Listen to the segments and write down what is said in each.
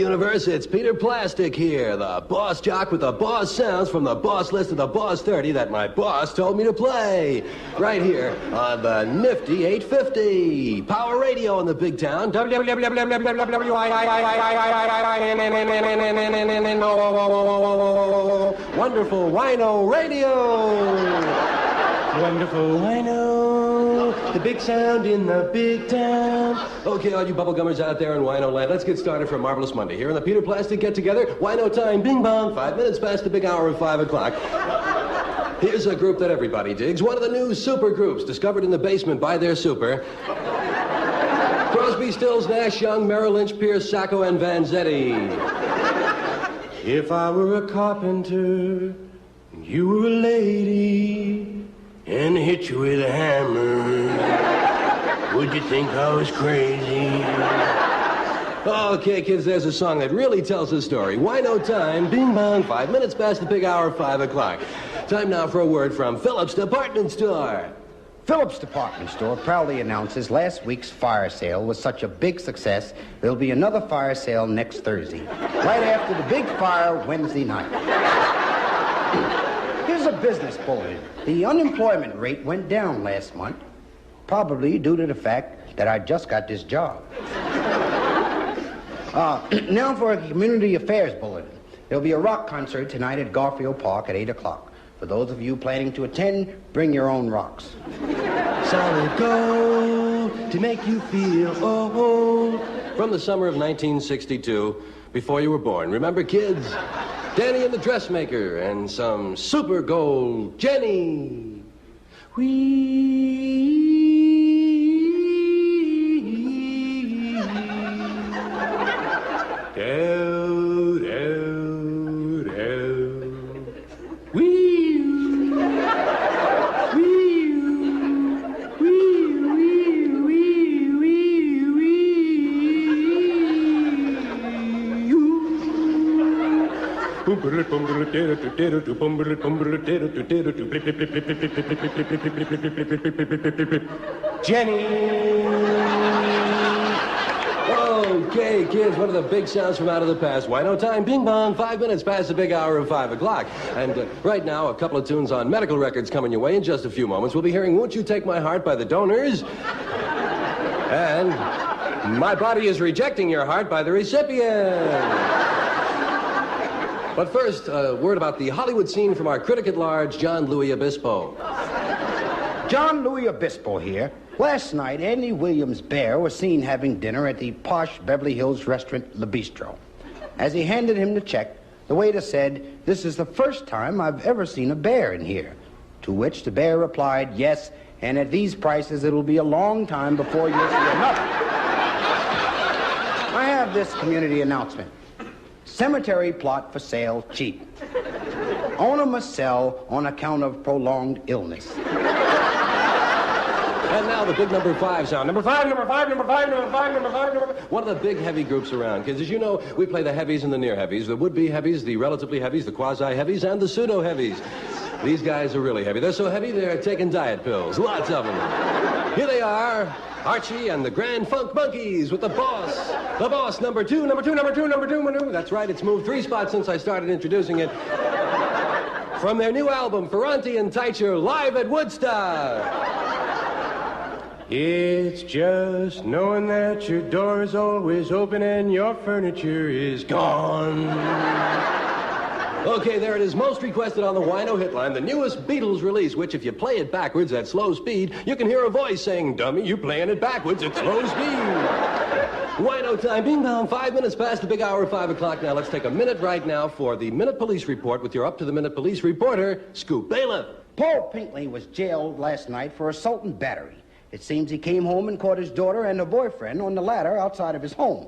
universe, it's Peter Plastic here, the boss jock with the boss sounds from the boss list of the boss 30 that my boss told me to play. Right here on the nifty 850. Power radio in the big town. Wonderful Wino Radio. Wonderful Wino, the big sound in the big town. Okay, all you bubblegummers out there in Wino land, let's get started for a marvelous Monday. Here in the Peter Plastic get-together, Wino time, bing bong, 5 minutes past the big hour of 5 o'clock. Here's a group that everybody digs, one of the new super groups discovered in the basement by their super. Crosby, Stills, Nash, Young, Merrill Lynch, Pierce, Sacco, and Vanzetti. If I were a carpenter, you were a lady, and hit you with a hammer, would you think I was crazy? Okay, kids, there's a song that really tells the story. Wino time, bing bong, 5 minutes past the big hour, 5 o'clock. Time now for a word from Phillips Department Store. Phillips Department Store proudly announces last week's fire sale was such a big success, there'll be another fire sale next Thursday, right after the big fire Wednesday night. Here's a business bulletin. The unemployment rate went down last month, probably due to the fact that I just got this job. Now for a community affairs bulletin. There'll be a rock concert tonight at Garfield Park at 8 o'clock. For those of you planning to attend, bring your own rocks. Solid gold to make you feel old. From the summer of 1962, before you were born. Remember, kids? Danny and the Dressmaker and some super gold Jenny. Wee. Do, do, do. Wee. Wee. Wee. Wee. Wee. Jenny. Okay, kids, one of the big sounds from out of the past. Wino time, bing bong, 5 minutes past the big hour of 5 o'clock. And right now, a couple of tunes on medical records coming your way in just a few moments. We'll be hearing Won't You Take My Heart by the Donors. And My Body Is Rejecting Your Heart by the Recipient. But first, a word about the Hollywood scene from our critic at large, John Louis Obispo. John Louis Obispo here. Last night, Andy Williams Bear was seen having dinner at the posh Beverly Hills restaurant, Le Bistro. As he handed him the check, the waiter said, "This is the first time I've ever seen a bear in here." To which the bear replied, "Yes, and at these prices, it'll be a long time before you'll see another." I have this community announcement. Cemetery plot for sale cheap. Owner must sell on account of prolonged illness. And now the big number 5 sound. Number 5, number 5, number 5, number 5, number 5, number 5. One of the big heavy groups around. Kids, as you know, we play the heavies and the near heavies, the would-be heavies, the relatively heavies, the quasi-heavies, and the pseudo-heavies. These guys are really heavy. They're so heavy, they're taking diet pills. Lots of them. Here they are, Archie and the Grand Funk Monkeys with the boss. The boss, number 2, number 2, number 2, number 2, number 2. That's right, it's moved 3 spots since I started introducing it. From their new album, Ferranti and Teicher, live at Woodstock. It's just knowing that your door is always open and your furniture is gone. Okay, there it is, most requested on the Wino Hitline, the newest Beatles release, which if you play it backwards at slow speed, you can hear a voice saying, "Dummy, you playing it backwards at slow speed." Wino time, bing bong, 5 minutes past the big hour of 5 o'clock. Now let's take a minute right now for the Minute Police Report with your up-to-the-minute police reporter, Scoop Bailiff. Paul Pinkley was jailed last night for assault and battery. It seems he came home and caught his daughter and her boyfriend on the ladder outside of his home.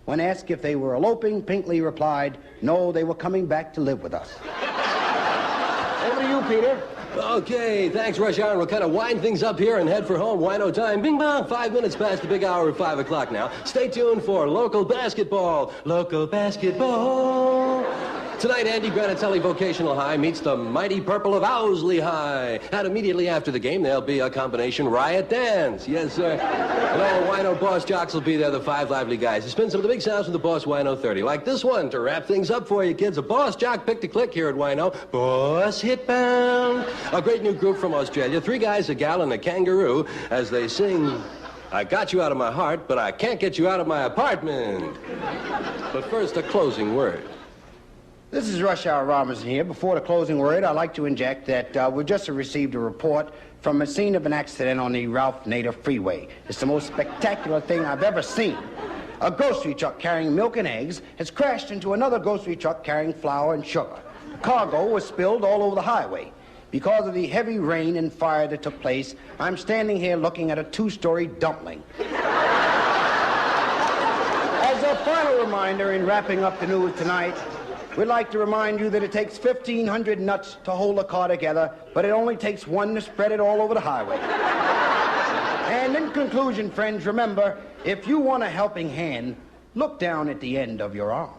When asked if they were eloping, Pinkley replied, "No, they were coming back to live with us." Over to you, Peter. Okay, thanks, Rush Hour. We'll kind of wind things up here and head for home. Wino time, bing bong, 5 minutes past the big hour of 5 o'clock now. Stay tuned for local basketball. Local basketball. Tonight, Andy Granatelli Vocational High meets the mighty purple of Owsley High. And immediately after the game, there'll be a combination riot dance. Yes, sir. And all the Wino Boss Jocks will be there, the 5 lively guys. To spin some of the big sounds from the Boss Wino 30. Like this one, to wrap things up for you kids. A Boss Jock pick to click here at Wino. Boss Hitbound. A great new group from Australia. 3 guys, a gal, and a kangaroo as they sing... I got you out of my heart, but I can't get you out of my apartment. But first, a closing word. This is Rush Hour Robinson here. Before the closing word, I'd like to inject that we just received a report from a scene of an accident on the Ralph Nader Freeway. It's the most spectacular thing I've ever seen. A grocery truck carrying milk and eggs has crashed into another grocery truck carrying flour and sugar. The cargo was spilled all over the highway. Because of the heavy rain and fire that took place, I'm standing here looking at a 2-story dumpling. As a final reminder in wrapping up the news tonight, we'd like to remind you that it takes 1,500 nuts to hold a car together, but it only takes 1 to spread it all over the highway. And in conclusion, friends, remember, if you want a helping hand, look down at the end of your arm.